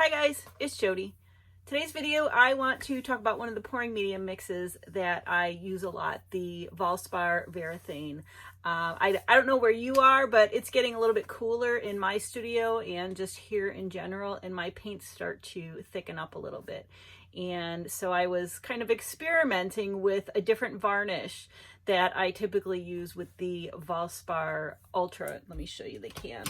Hi guys, it's Jody. Today's video I want to talk about one of the pouring medium mixes that I use a lot, the Valspar Varathane. I don't know where you are, but it's getting a little bit cooler in my studio and just here in general, and my paints start to thicken up a little bit. And so I was kind of experimenting with a different varnish that I typically use with the Valspar Ultra. Let me show you the can.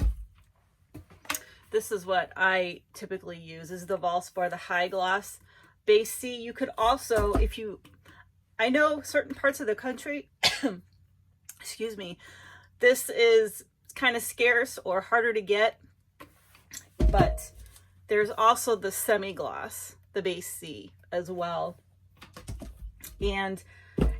This is what I typically use, is the Valspar, the Hi Gloss Base C. You could also, I know certain parts of the country, excuse me, this is kind of scarce or harder to get, but there's also the semi-gloss, the Base C as well. And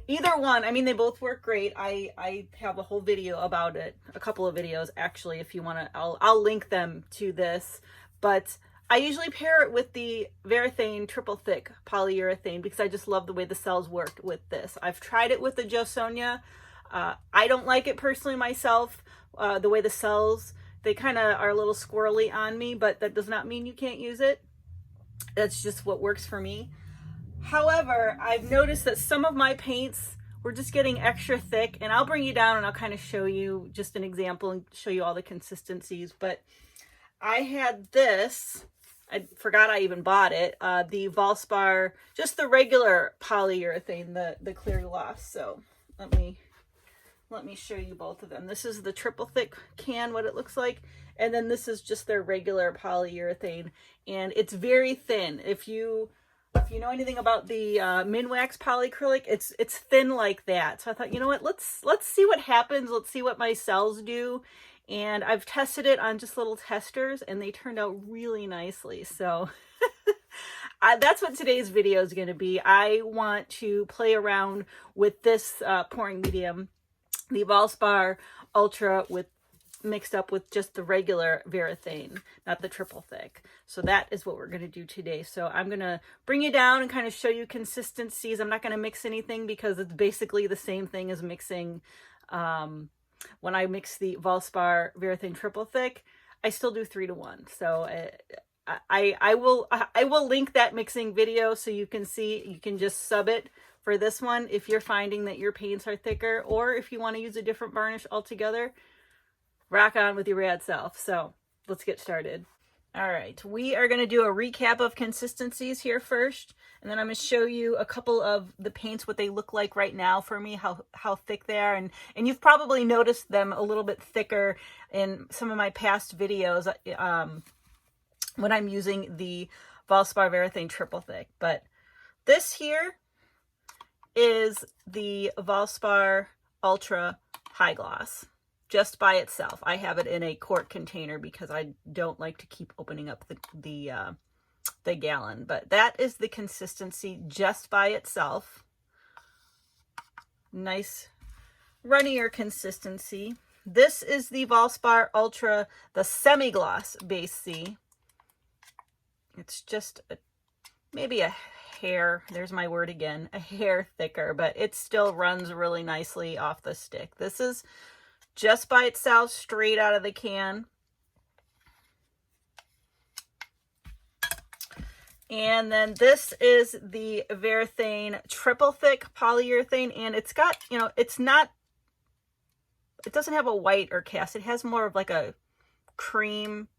either one, I mean, they both work great. I have a whole video about it, a couple of videos actually, if you want to, I'll link them to this. But I usually pair it with the Varathane triple thick polyurethane because I just love the way the cells work with this. I've tried it with the Jo Sonja. I don't like it personally myself, the way the cells, they kind of are a little squirrely on me, but that does not mean you can't use it. That's just what works for me. However, I've noticed that some of my paints were just getting extra thick, and I'll bring you down and I'll kind of show you just an example and show you all the consistencies. But I had this, I forgot I even bought it, the Valspar, just the regular polyurethane, the clear gloss. So let me show you both of them. This is the triple thick can, what it looks like, and then this is just their regular polyurethane, and it's very thin. If you know anything about the Minwax polyacrylic, it's thin like that. So I thought, you know what, let's see what happens. Let's see what my cells do. And I've tested it on just little testers, and they turned out really nicely. So that's what today's video is going to be. I want to play around with this pouring medium, the Valspar Ultra, mixed up with just the regular Varathane, not the triple thick. So that is what we're going to do today. So I'm going to bring you down and kind of show you consistencies. I'm not going to mix anything because it's basically the same thing as mixing when I mix the Valspar Varathane triple thick. I still do 3-to-1. So I will link that mixing video so you can see. You can just sub it for this one if you're finding that your paints are thicker, or if you want to use a different varnish altogether. Rock on with your rad self. So let's get started. All right, we are going to do a recap of consistencies here first, and then I'm going to show you a couple of the paints, what they look like right now for me, how thick they are, and you've probably noticed them a little bit thicker in some of my past videos when I'm using the Valspar Varathane triple thick. But this here is the Valspar Ultra Hi Gloss. Just by itself. I have it in a quart container because I don't like to keep opening up the gallon. But that is the consistency just by itself. Nice runnier consistency. This is the Valspar Ultra, the semi-gloss Base C. It's just maybe a hair, there's my word again, a hair thicker, but it still runs really nicely off the stick. This is just by itself, straight out of the can. And then this is the Varathane triple thick polyurethane, and it's got, it doesn't have a white or cast. It has more of like a cream,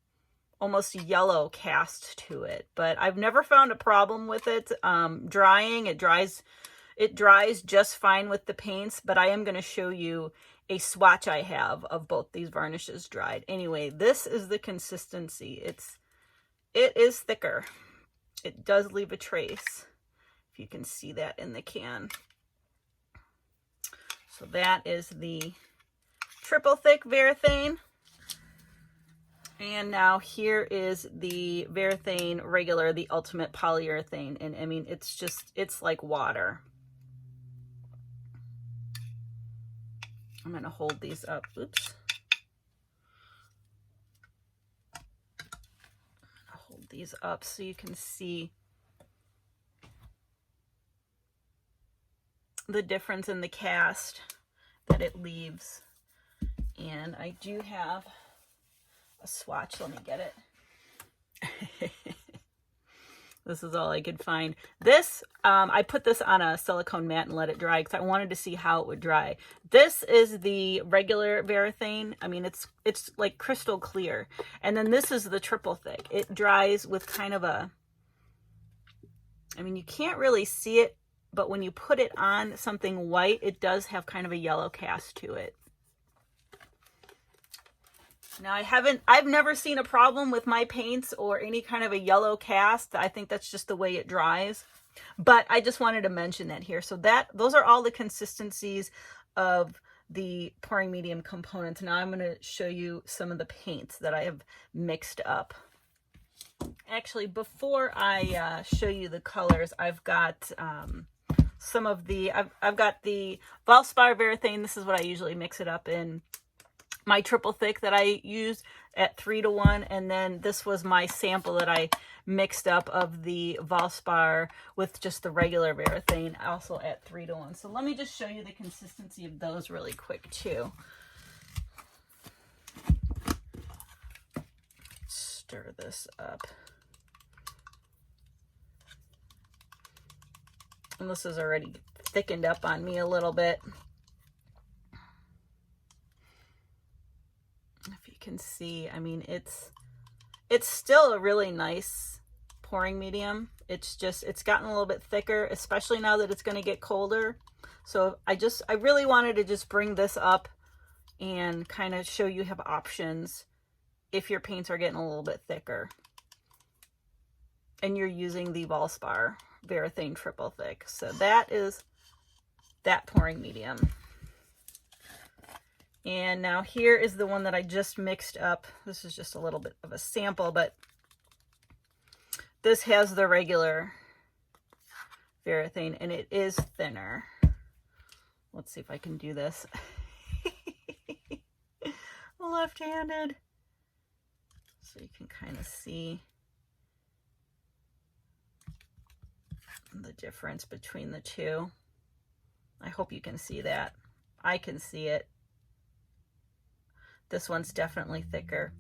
almost yellow cast to it, but I've never found a problem with it drying. It dries just fine with the paints, but I am going to show you a swatch I have of both these varnishes dried. Anyway, this is the consistency. It is thicker. It does leave a trace, if you can see that in the can. So that is the triple thick Varathane. And now here is the Varathane regular, the ultimate polyurethane. And I mean, it's like water. I'm going to hold these up. Oops. I'll hold these up so you can see the difference in the cast that it leaves. And I do have a swatch. Let me get it. This is all I could find. This, I put this on a silicone mat and let it dry because I wanted to see how it would dry. This is the regular Varathane. I mean, it's like crystal clear. And then this is the triple thick. It dries with kind of a, I mean, you can't really see it, but when you put it on something white, it does have kind of a yellow cast to it. Now I've never seen a problem with my paints or any kind of a yellow cast. I think that's just the way it dries. But I just wanted to mention that here. So those are all the consistencies of the pouring medium components. Now I'm going to show you some of the paints that I have mixed up. Actually, before I show you the colors, I've got some of the, I've got the Valspar Varathane. This is what I usually mix it up in. My triple thick that I used at 3:1, and then this was my sample that I mixed up of the Valspar with just the regular Varathane, also at 3:1. So let me just show you the consistency of those really quick too. Stir this up. And this is already thickened up on me a little bit. If you can see, I mean, it's still a really nice pouring medium. It's gotten a little bit thicker, especially now that it's going to get colder. So I really wanted to just bring this up and kind of show you have options if your paints are getting a little bit thicker and you're using the Valspar Varathane triple thick. So that is that pouring medium. And now here is the one that I just mixed up. This is just a little bit of a sample, but this has the regular Varathane and it is thinner. Let's see if I can do this. Left-handed. So you can kind of see the difference between the two. I hope you can see that. I can see it. This one's definitely thicker.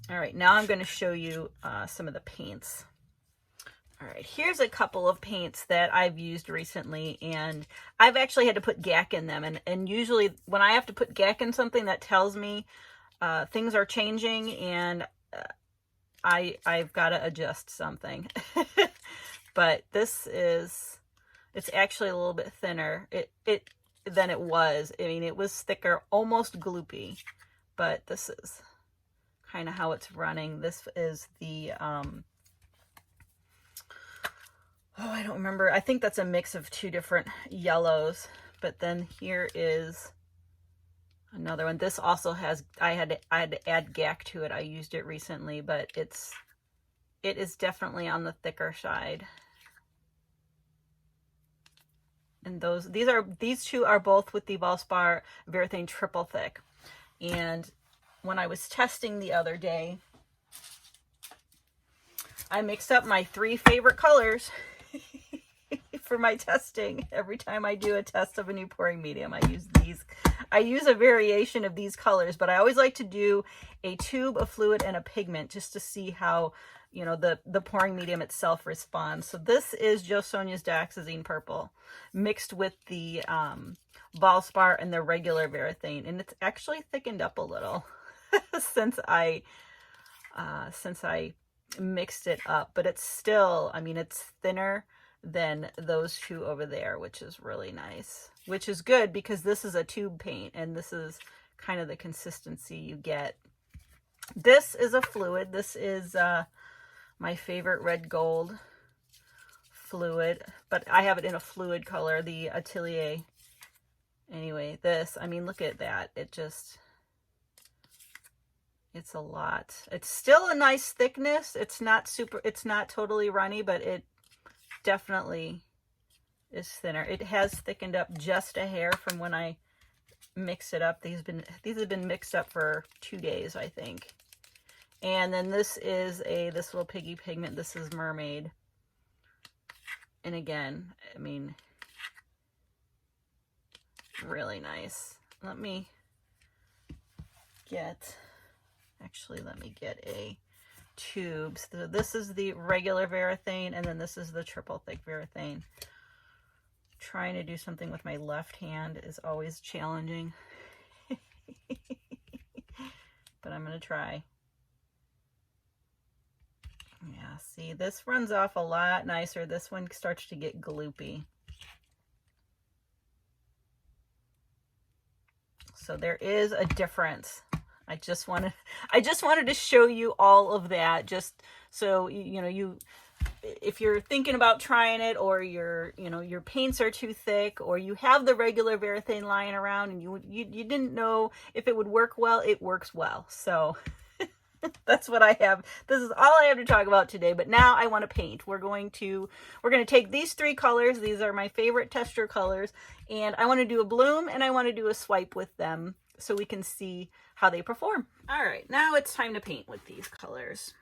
All right, now I'm going to show you some of the paints. All right, here's a couple of paints that I've used recently, and I've actually had to put GAC in them. And usually when I have to put GAC in something, that tells me things are changing and I've got to adjust something. But this is, it's actually a little bit thinner than it was. I mean, it was thicker, almost gloopy, but this is kind of how it's running. This is the, oh, I don't remember. I think that's a mix of two different yellows, but then here is another one. This also has, I had to add GAC to it. I used it recently, but it is definitely on the thicker side. And these two are both with the Valspar Varathane triple thick. And when I was testing the other day, I mixed up my 3 favorite colors for my testing. Every time I do a test of a new pouring medium, I use these. I use a variation of these colors, but I always like to do a tube, a fluid, and a pigment just to see how, you know, the pouring medium itself responds. So this is Jo Sonia's Dioxazine Purple mixed with the Valspar and the regular Varathane, and it's actually thickened up a little since I mixed it up, but it's still, I mean, it's thinner than those two over there, which is really nice, which is good because this is a tube paint and this is kind of the consistency you get. This is a fluid. This is my favorite red gold fluid, but I have it in a fluid color, the Atelier. Anyway, this, I mean, look at that. It's a lot. It's still a nice thickness. It's not totally runny, but it definitely is thinner. It has thickened up just a hair from when I mixed it up. These have been mixed up for 2 days, I think. And then this is this little piggy pigment. This is Mermaid. And again, I mean, really nice. Let me get a tubes. So this is the regular Varathane, and then this is the triple thick Varathane. Trying to do something with my left hand is always challenging. But I'm going to try. Yeah, see, this runs off a lot nicer. This one starts to get gloopy. So there is a difference. I just wanted to show you all of that, just so you know, if you're thinking about trying it, or your paints are too thick, or you have the regular Varathane lying around and you didn't know if it would work well, it works well. So that's what I have. This is all I have to talk about today. But now I want to paint. We're going to take these 3 colors. These are my favorite tester colors, and I want to do a bloom and I want to do a swipe with them so we can see how they perform. All right, now it's time to paint with these colors.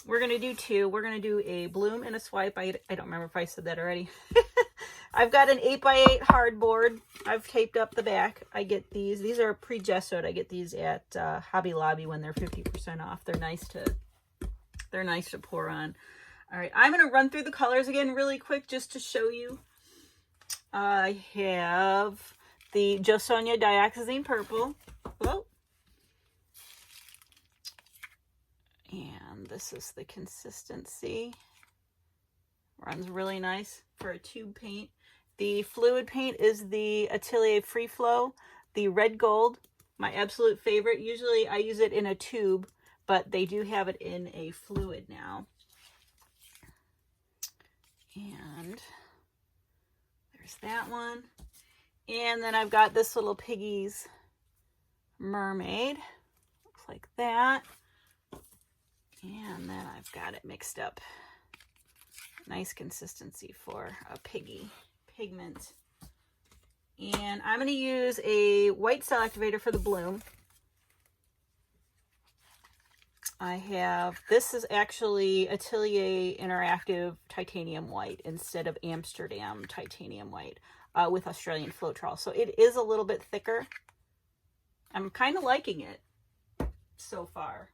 We're going to do 2. We're going to do a bloom and a swipe. I don't remember if I said that already. I've got an 8x8 hardboard. I've taped up the back. I get these. These are pre-gessoed. I get these at Hobby Lobby when they're 50% off. They're nice to pour on. All right, I'm going to run through the colors again really quick just to show you. I have the Jo Sonja Dioxazine Purple. Whoa. And this is the consistency. Runs really nice for a tube paint. The fluid paint is the Atelier Free Flow, the red gold, my absolute favorite. Usually I use it in a tube, but they do have it in a fluid now. And there's that one. And then I've got this little Piggy's Mermaid. Looks like that. And then I've got it mixed up. Nice consistency for a piggy pigment. And I'm going to use a white cell activator for the bloom. This is actually Atelier Interactive Titanium White instead of Amsterdam Titanium White with Australian Floetrol. So it is a little bit thicker. I'm kind of liking it so far.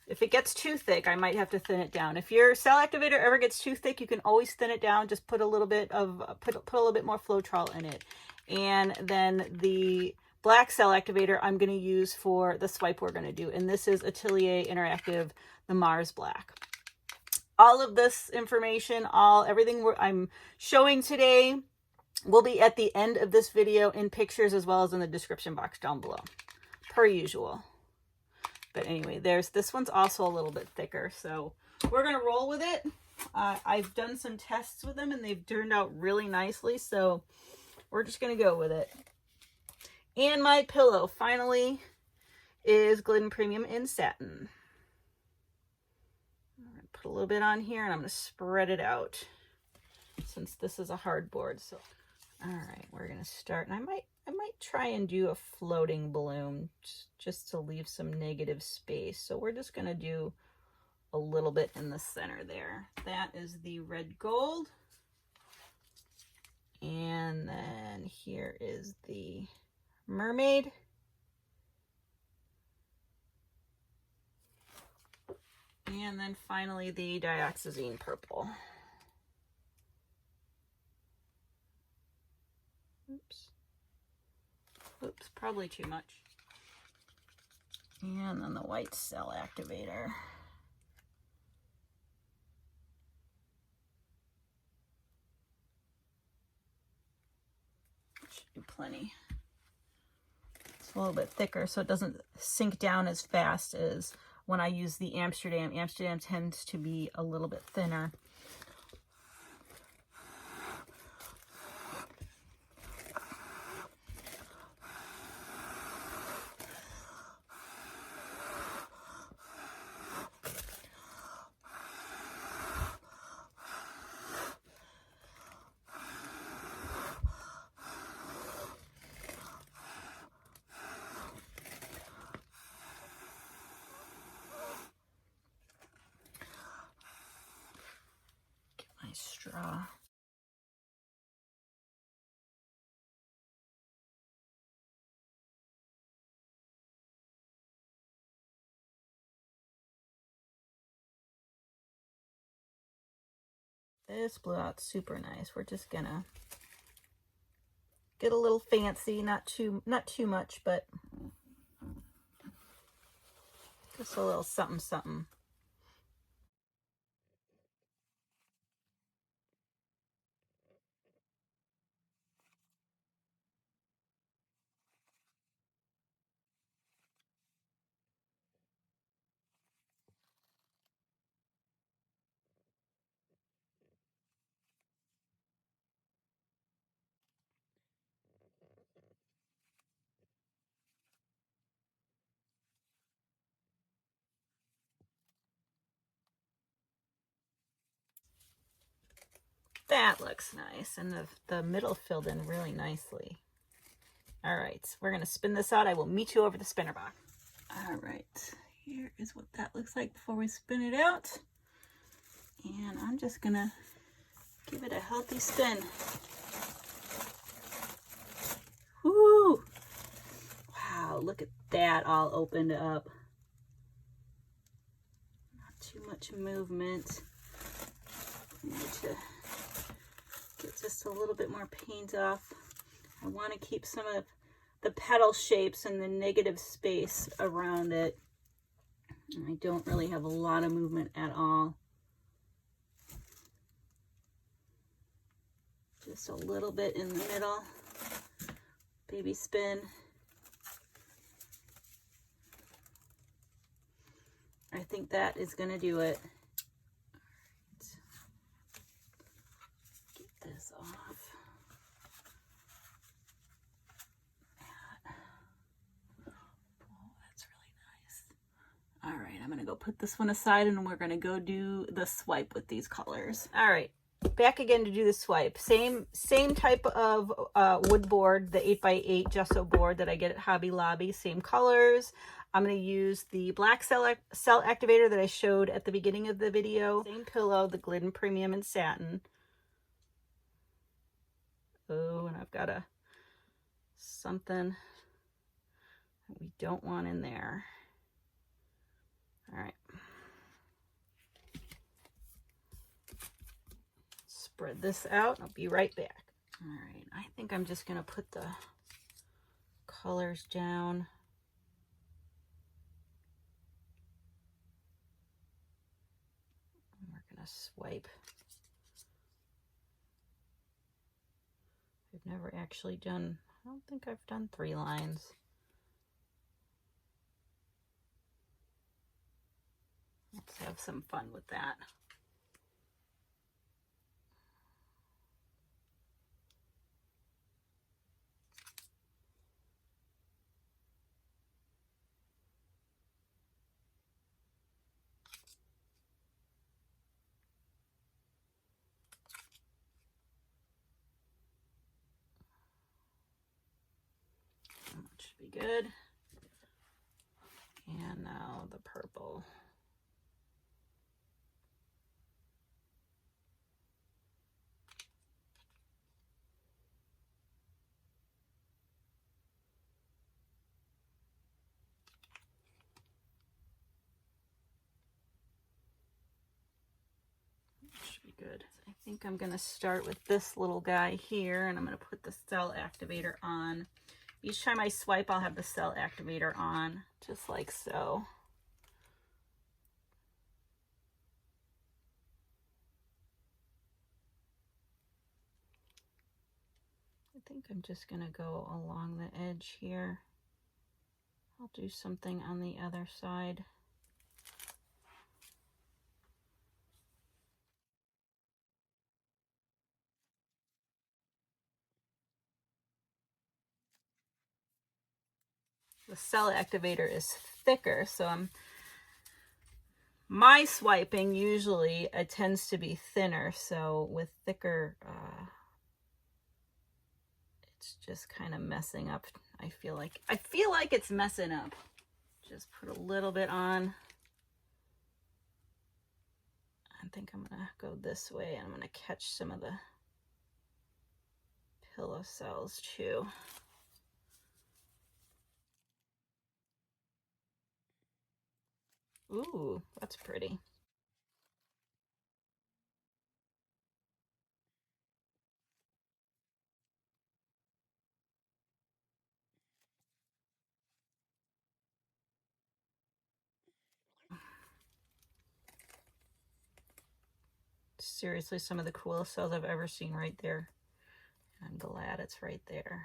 If it gets too thick, I might have to thin it down. If your cell activator ever gets too thick, you can always thin it down. Just put a little bit more Floetrol in it. And then the black cell activator I'm going to use for the swipe we're going to do. And this is Atelier Interactive, the Mars Black. All of this information, everything I'm showing today will be at the end of this video in pictures, as well as in the description box down below, per usual. But anyway, this one's also a little bit thicker, so we're going to roll with it. I've done some tests with them, and they've turned out really nicely, so we're just going to go with it. And my pillow, finally, is Glidden Premium in Satin. I'm going to put a little bit on here, and I'm going to spread it out, since this is a hardboard. So, all right, we're going to start, and I might try and do a floating bloom just to leave some negative space. So we're just going to do a little bit in the center there. That is the red gold. And then here is the mermaid. And then finally the dioxazine purple. Oops, probably too much. And then the white cell activator. Should be plenty. It's a little bit thicker, so it doesn't sink down as fast as when I use the Amsterdam. Amsterdam tends to be a little bit thinner. Straw. This blew out super nice. We're just gonna get a little fancy, not too much, but just a little something something. That looks nice, and the middle filled in really nicely. All right, so we're gonna spin this out. I will meet you over the spinner box. All right, here is what that looks like before we spin it out. And I'm just gonna give it a healthy spin. Woo! Wow, look at that all opened up. Not too much movement. I need to get just a little bit more paint off. I want to keep some of the petal shapes and the negative space around it. I don't really have a lot of movement at all. Just a little bit in the middle. Baby spin. I think that is going to do it. All right. Get this off. Oh, that's really nice. All right, I'm going to go put this one aside and we're going to go do the swipe with these colors. All right, back again to do the swipe. Same type of wood board, the 8x8 gesso board that I get at Hobby Lobby. Same colors. I'm going to use the black cell activator that I showed at the beginning of the video. Same pillow, the Glidden Premium in Satin. Oh, and I've got something that we don't want in there. All right. Spread this out. I'll be right back. All right. I think I'm just going to put the colors down. And we're going to swipe. I've never actually done, I don't think I've done 3 lines. Let's have some fun with that. That should be good. And now the purple. Should be good. I think I'm going to start with this little guy here, and I'm going to put the cell activator on. Each time I swipe, I'll have the cell activator on, just like so. I think I'm just going to go along the edge here. I'll do something on the other side. The cell activator is thicker, so my swiping usually tends to be thinner, so with thicker it's just kind of messing up. I feel like it's messing up. Just put a little bit on. I think I'm gonna go this way, and I'm gonna catch some of the pillow cells too. Ooh, that's pretty. seriously some of the coolest cells I've ever seen right there. I'm glad it's right there.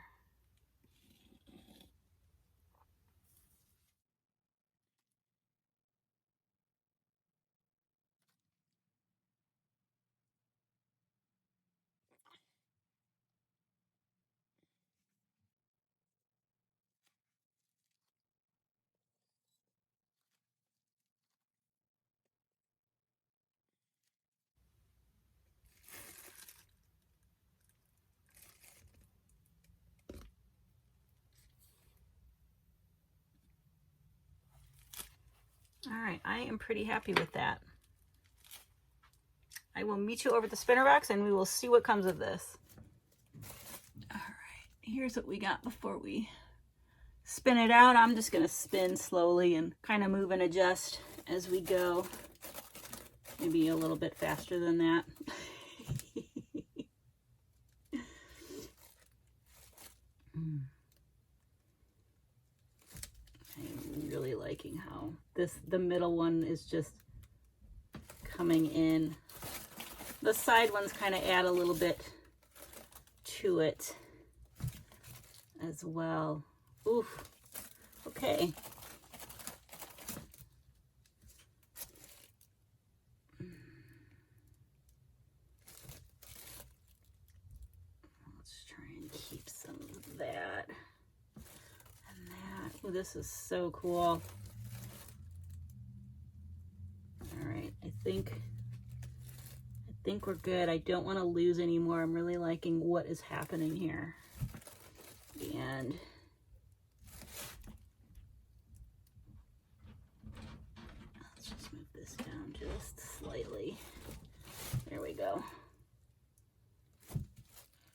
All right, I am pretty happy with that. I will meet you over the spinner box and we will see what comes of this. All right, here's what we got before we spin it out. I'm just gonna spin slowly and kind of move and adjust as we go. Maybe a little bit faster than that. I'm really liking how the middle one is just coming in. The side ones kind of add a little bit to it as well. Oof. Okay. Let's try and keep some of that and that. Ooh, this is so cool. All right, I think we're good. I don't want to lose any more. I'm really liking what is happening here. And let's just move this down just slightly. There we go.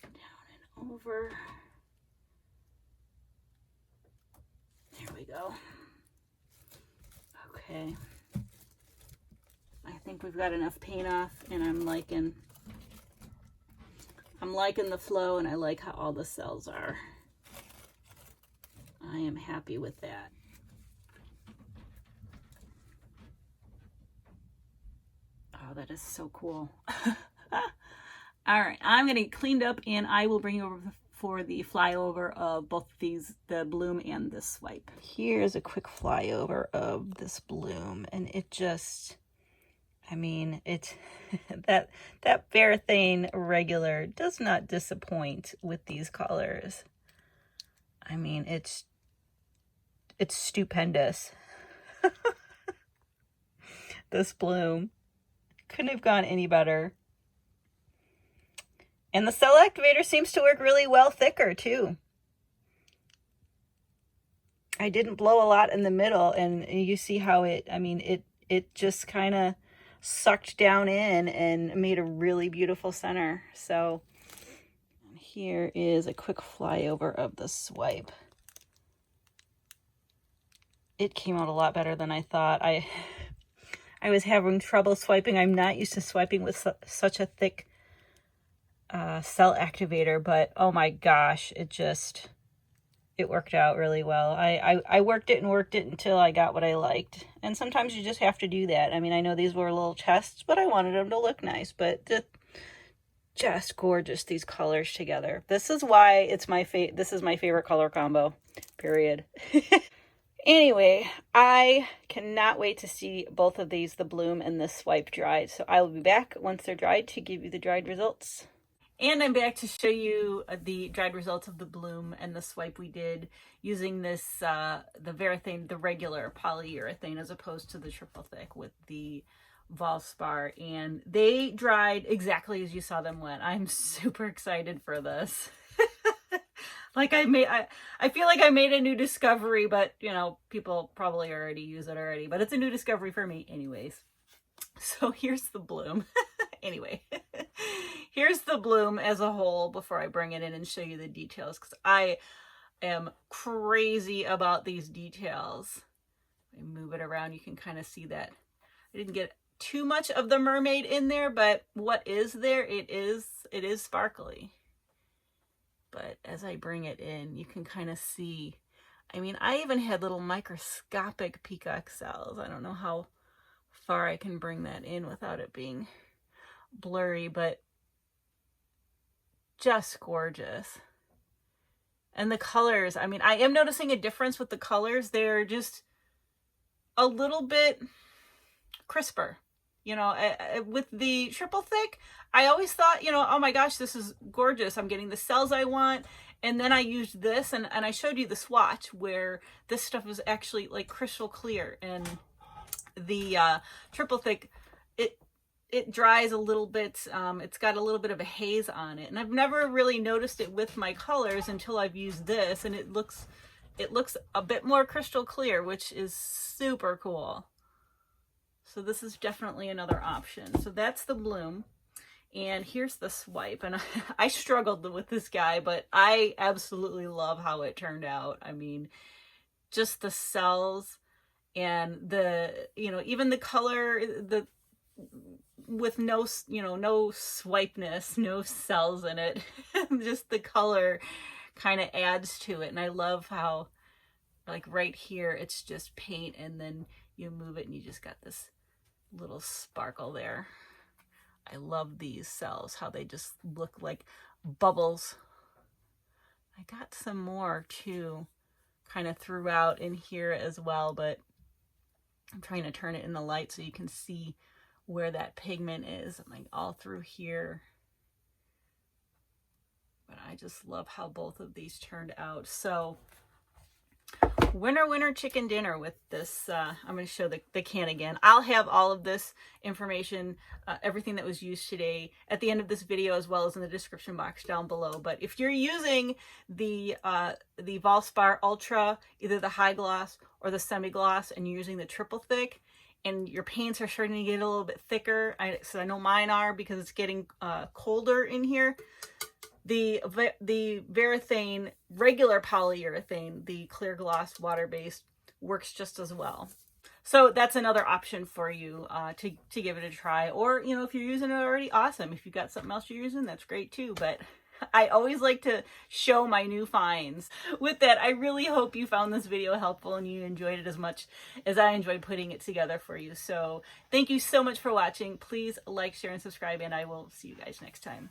Down and over. There we go. Okay. I think we've got enough paint off, and I'm liking the flow, and I like how all the cells are. I am happy with that. Oh, that is so cool. All right, I'm gonna get cleaned up and I will bring you over for the flyover of both these, the bloom and the swipe. Here's a quick flyover of this bloom, and it just, I mean, it that Varathane regular does not disappoint with these colors. I mean, it's stupendous. This bloom couldn't have gone any better. And the cell activator seems to work really well thicker too. I didn't blow a lot in the middle, and you see how it just kind of sucked down in and made a really beautiful center. So here is a quick flyover of the swipe. It came out a lot better than I thought. I was having trouble swiping. I'm not used to swiping with such a thick cell activator, but oh my gosh, it worked out really well. I worked it and worked it until I got what I liked. And sometimes you just have to do that. I mean, I know these were little tests, but I wanted them to look nice. But just gorgeous, these colors together. This is why this is my favorite color combo, period. Anyway, I cannot wait to see both of these, the bloom and the swipe, dried. So I will be back once they're dried to give you the dried results. And I'm back to show you the dried results of the bloom and the swipe we did using this, the Varathane, the regular polyurethane, as opposed to the triple thick with the Valspar. And they dried exactly as you saw them wet. I'm super excited for this. Like I feel like I made a new discovery, but you know, people probably already use it already, but it's a new discovery for me anyways. So here's the bloom. Anyway, here's the bloom as a whole before I bring it in and show you the details, because I am crazy about these details. I move it around, you can kind of see that I didn't get too much of the mermaid in there, but what is there, it is sparkly. But as I bring it in, you can kind of see, I mean, I even had little microscopic peacock cells. I don't know how far I can bring that in without it being blurry, but just gorgeous. And the colors, I mean, I am noticing a difference with the colors. They're just a little bit crisper. You know, with the triple thick, I always thought, you know, oh my gosh, this is gorgeous. I'm getting the cells I want. And then I used this, and I showed you the swatch where this stuff is actually like crystal clear. And the triple thick, it dries a little bit. It's got a little bit of a haze on it. And I've never really noticed it with my colors until I've used this. And it looks a bit more crystal clear, which is super cool. So this is definitely another option. So that's the bloom. And here's the swipe. And I struggled with this guy, but I absolutely love how it turned out. I mean, just the cells and the, you know, even the color, with no, you know, no swipeness, no cells in it. Just the color kind of adds to it. And I love how, like right here, it's just paint, and then you move it and you just got this little sparkle there. I love these cells, how they just look like bubbles. I got some more too, kind of throughout in here as well, but I'm trying to turn it in the light so you can see where that pigment is, like all through here. But I just love how both of these turned out. So winner chicken dinner with this. I'm going to show the can again. I'll have all of this information, everything that was used today, at the end of this video, as well as in the description box down below. But if you're using the Valspar Ultra, either the high gloss or the semi gloss, and you're using the triple thick, and your paints are starting to get a little bit thicker, so I know mine are because it's getting colder in here, the Varathane regular polyurethane, the clear gloss water-based, works just as well. So that's another option for you to give it a try. Or, you know, if you're using it already, awesome. If you've got something else you're using, that's great too. But I always like to show my new finds. With that, I really hope you found this video helpful and you enjoyed it as much as I enjoyed putting it together for you. So thank you so much for watching. Please like, share, and subscribe, and I will see you guys next time.